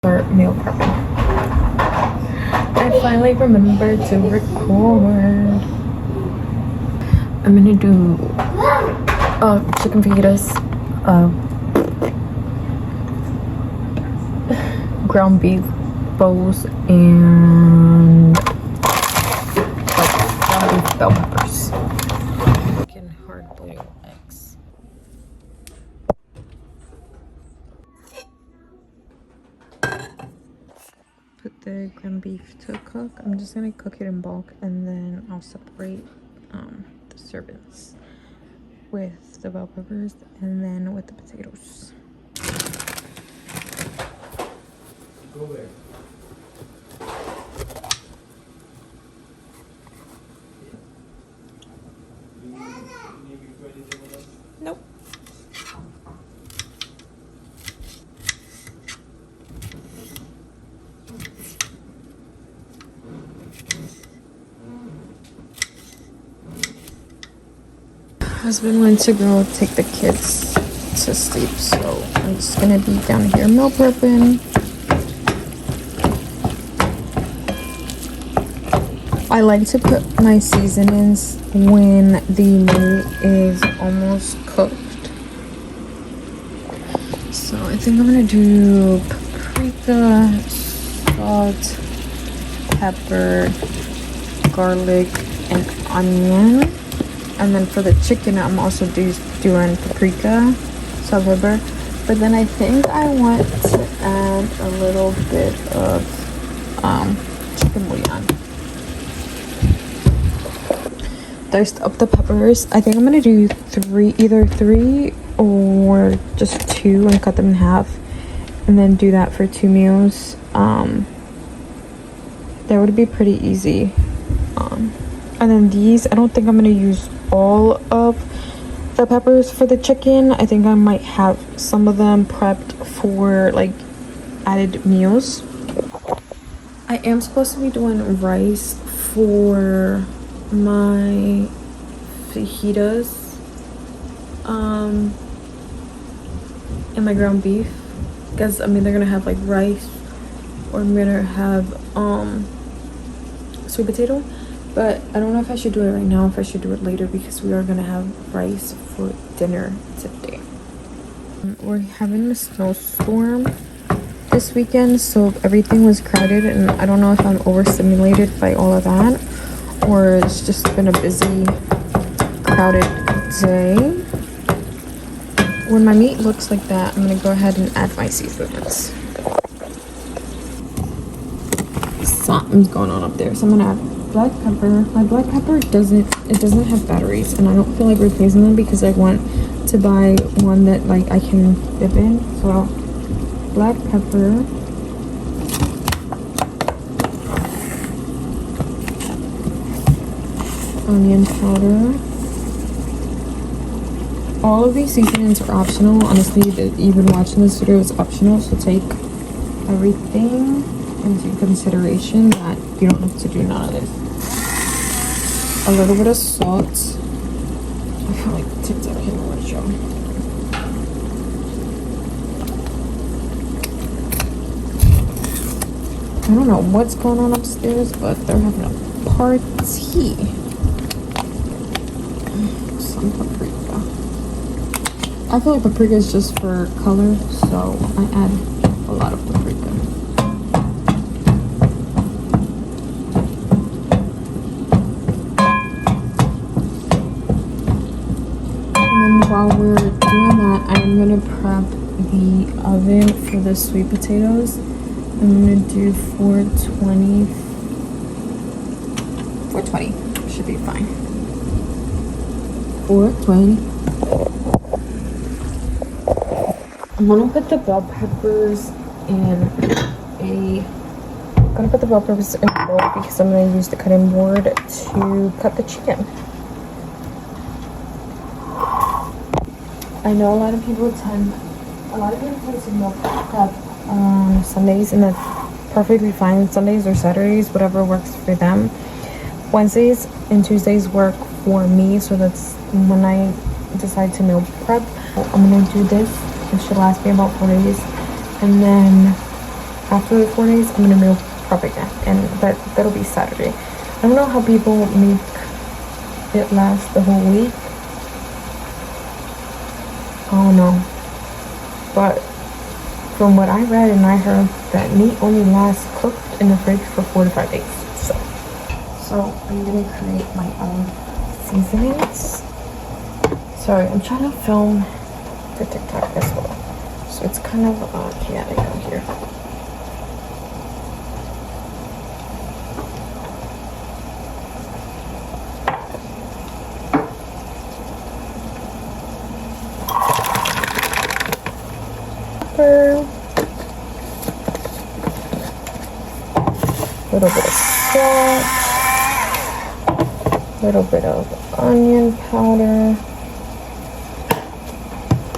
Start meal prepping. I finally remembered to record. I'm gonna do chicken fajitas, ground beef bowls, and ground beef bell peppers. Chicken hard boiled eggs. Put the ground beef to cook. I'm just gonna cook it in bulk, and then I'll separate the servings with the bell peppers and then with the potatoes. Go there. Nope. Husband went to go take the kids to sleep, so I'm just gonna be down here meal prepping. I like to put my seasonings when the meat is almost cooked. So I think I'm gonna do paprika, salt, pepper, garlic, and onion. And then for the chicken, I'm also doing paprika, salt, pepper. But then I think I want to add a little bit of chicken bouillon. Diced up the peppers. I think I'm gonna do either three or just two, and cut them in half, and then do that for 2 meals. That would be pretty easy. And then these, I don't think I'm gonna use all of the peppers for the chicken. I think I might have some of them prepped for like added meals. I am supposed to be doing rice for my fajitas and my ground beef, because I'm either gonna have like rice or I'm gonna have sweet potato. But I don't know if I should do it right now, if I should do it later, because we are gonna have rice for dinner today. We're having a snowstorm this weekend, so everything was crowded, and I don't know if I'm overstimulated by all of that, or it's just been a busy, crowded day. When my meat looks like that, I'm gonna go ahead and add my seasonings. Something's going on up there, so I'm gonna add black pepper. My black pepper doesn't have batteries, and I don't feel like replacing them because I want to buy one that like I can dip in. So black pepper, onion powder. All of these seasonings are optional. Honestly, even watching this video is optional, so take everything into consideration that you don't have to do none of this. A little bit of salt. I feel like TikTok hit a word show. I don't know what's going on upstairs, but they're having a party. Some paprika. I feel like paprika is just for color, so I add a lot of paprika. While we're doing that, I'm gonna prep the oven for the sweet potatoes. I'm gonna do 420. Should be fine. 420. I'm gonna put the bell peppers in a bowl because I'm gonna use the cutting board to cut the chicken. I know a lot of people tend to meal prep on Sundays, and that's perfectly fine. Sundays or Saturdays, whatever works for them. Wednesdays and Tuesdays work for me, so that's when I decide to meal prep. I'm gonna do this. It should last me about 4 days, and then after the 4 days, I'm gonna meal prep again, and that'll be Saturday. I don't know how people make it last the whole week. I don't know, but from what I read and I heard, that meat only lasts cooked in the fridge for 4 to 5 days. So I'm gonna create my own seasonings. Sorry, I'm trying to film for TikTok as well, so it's kind of chaotic out here. A little bit of salt, a little bit of onion powder,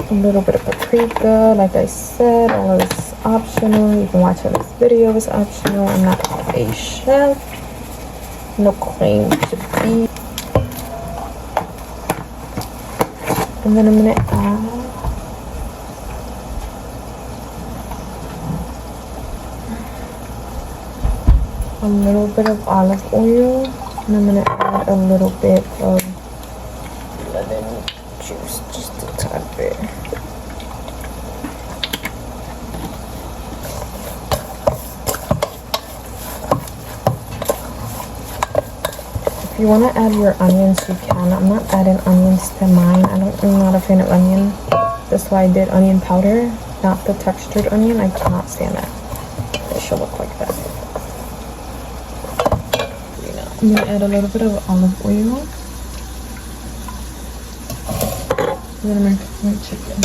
a little bit of paprika. Like I said, all of this is optional. You can watch how this video is optional. I'm not a chef. No claim to be. And then I'm gonna add a little bit of olive oil, and I'm gonna add a little bit of lemon juice, just a tad bit. If you want to add your onions, you can. I'm not adding onions to mine. I'm not a fan of onion. That's why I did onion powder, not the textured onion. I cannot stand that. It should look like that. I'm gonna add a little bit of olive oil. And then I'm gonna cook my chicken.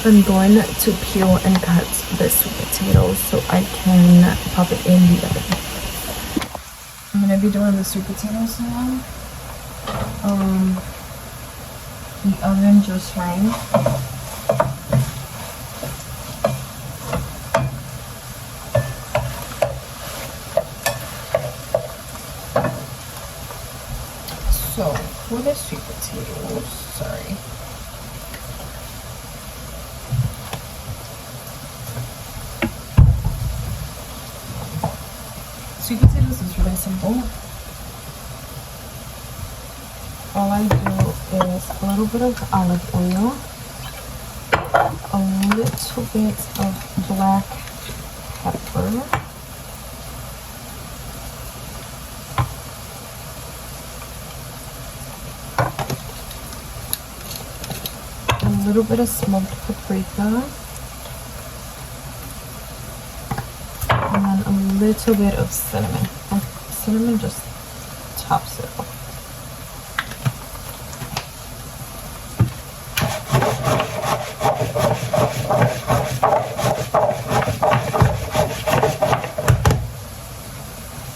I'm going to peel and cut the sweet potatoes so I can pop it in the oven. I'm gonna be doing the sweet potatoes now. The oven just rang. So, for the sweet potatoes, sorry. Sweet potatoes is really simple. All I do is a little bit of olive oil, a little bit of black pepper, a little bit of smoked paprika, and then a little bit of cinnamon. Cinnamon just tops it off.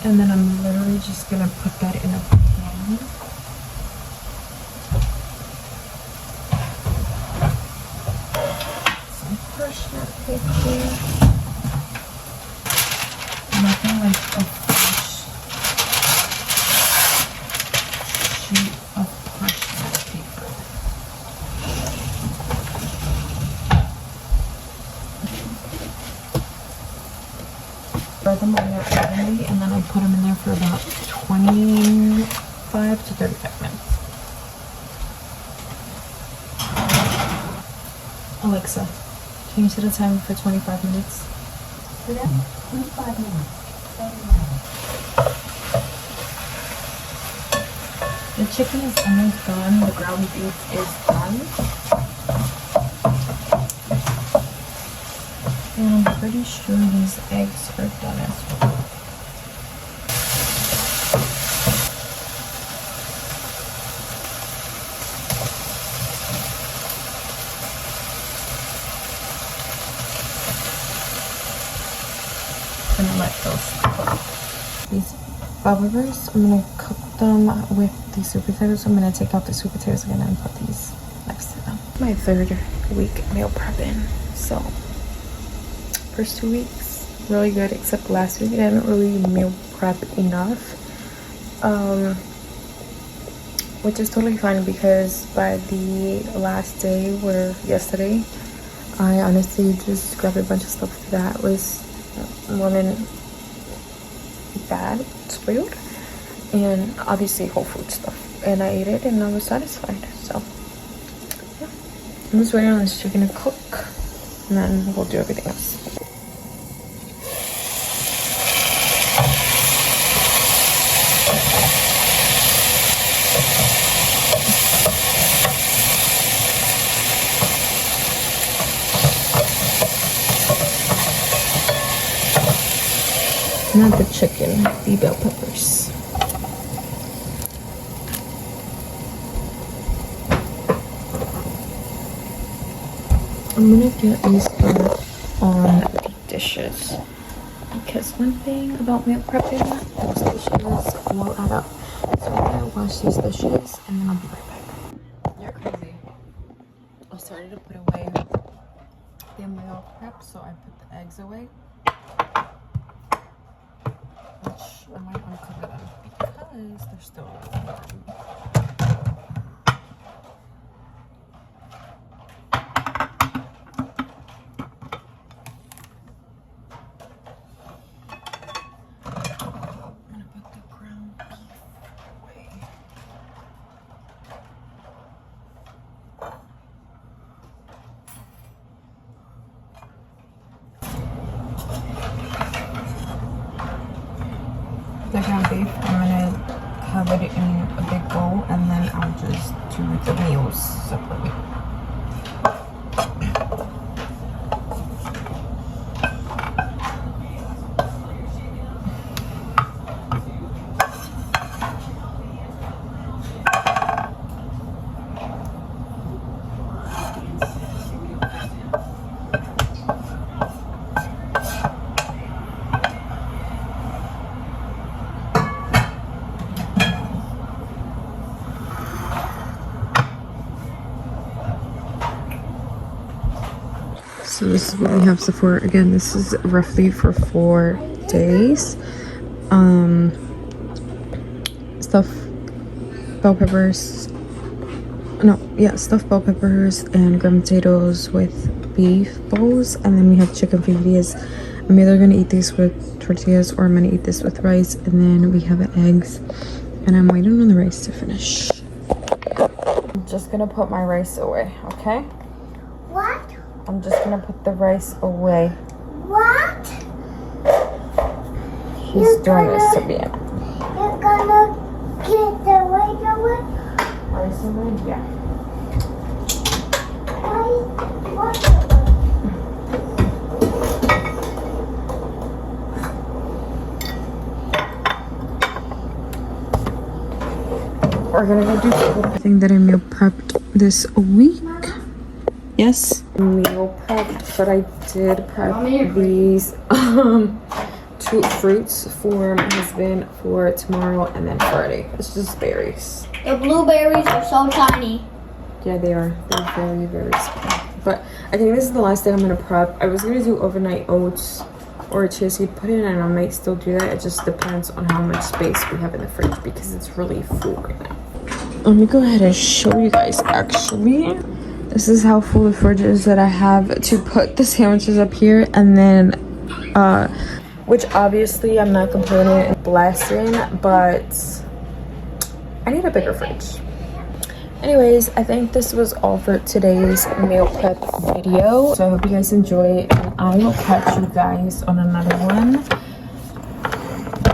And then I'm literally just gonna put that in a pan. Some parchment paper. Nothing like a fresh sheet of parchment paper. Spread them on there evenly, and then I put them in there for about 25 to 35 minutes. Alexa, change the timer for 25 minutes. For that, 25 minutes. The chicken is almost done. The ground beef is done. And I'm pretty sure these eggs are done as well. Gonna let those cook. These baba burgers, I'm gonna cook them with the sweet potatoes. I'm gonna take out the sweet potatoes again and put these next to them. My 3rd week meal prepping. So first 2 weeks really good, except last week I didn't really meal prep enough, which is totally fine because by the last day, yesterday, I honestly just grabbed a bunch of stuff that was wasn't bad, spoiled, and obviously whole food stuff. And I ate it and I was satisfied. So yeah, I'm just waiting on this chicken to cook, and then we'll do everything else. Not the chicken, the bell peppers. I'm gonna get these on the dishes, because one thing about meal prepping, those dishes will add up. So I'm gonna wash these dishes and then I'll be right back. You're crazy. I started to put away the meal prep, so I put the eggs away. Which I might uncover them because they're still warm. The ground beef, I'm gonna have it in a big bowl and then I'll just do the meals separately. So this is what we have so far. Again, this is roughly for 4 days. Stuffed bell peppers. Stuffed bell peppers and ground potatoes with beef bowls, and then we have chicken fajitas. I'm either gonna eat these with tortillas or I'm gonna eat this with rice, and then we have eggs. And I'm waiting on the rice to finish. I'm just gonna put my rice away, okay? What? I'm just gonna put the rice away. What? He's doing this to me. You're gonna get the rice away? Rice away? Yeah. What? We're gonna go do everything that I meal prepped this week. Yes, meal prepped, but I did prep these 2 fruits for my husband for tomorrow and then Friday. It's just berries. The blueberries are so tiny. Yeah, they are. They're very, very small. But I think this is the last thing I'm gonna prep. I was gonna do overnight oats or a chia seed pudding, and I might still do that. It just depends on how much space we have in the fridge because it's really full right now. Let me go ahead and show you guys actually. This is how full the fridge is that I have to put the sandwiches up here, and then which obviously I'm not complaining and blasting, but I need a bigger fridge. Anyways, I think this was all for today's meal prep video. So I hope you guys enjoy, and I will catch you guys on another one.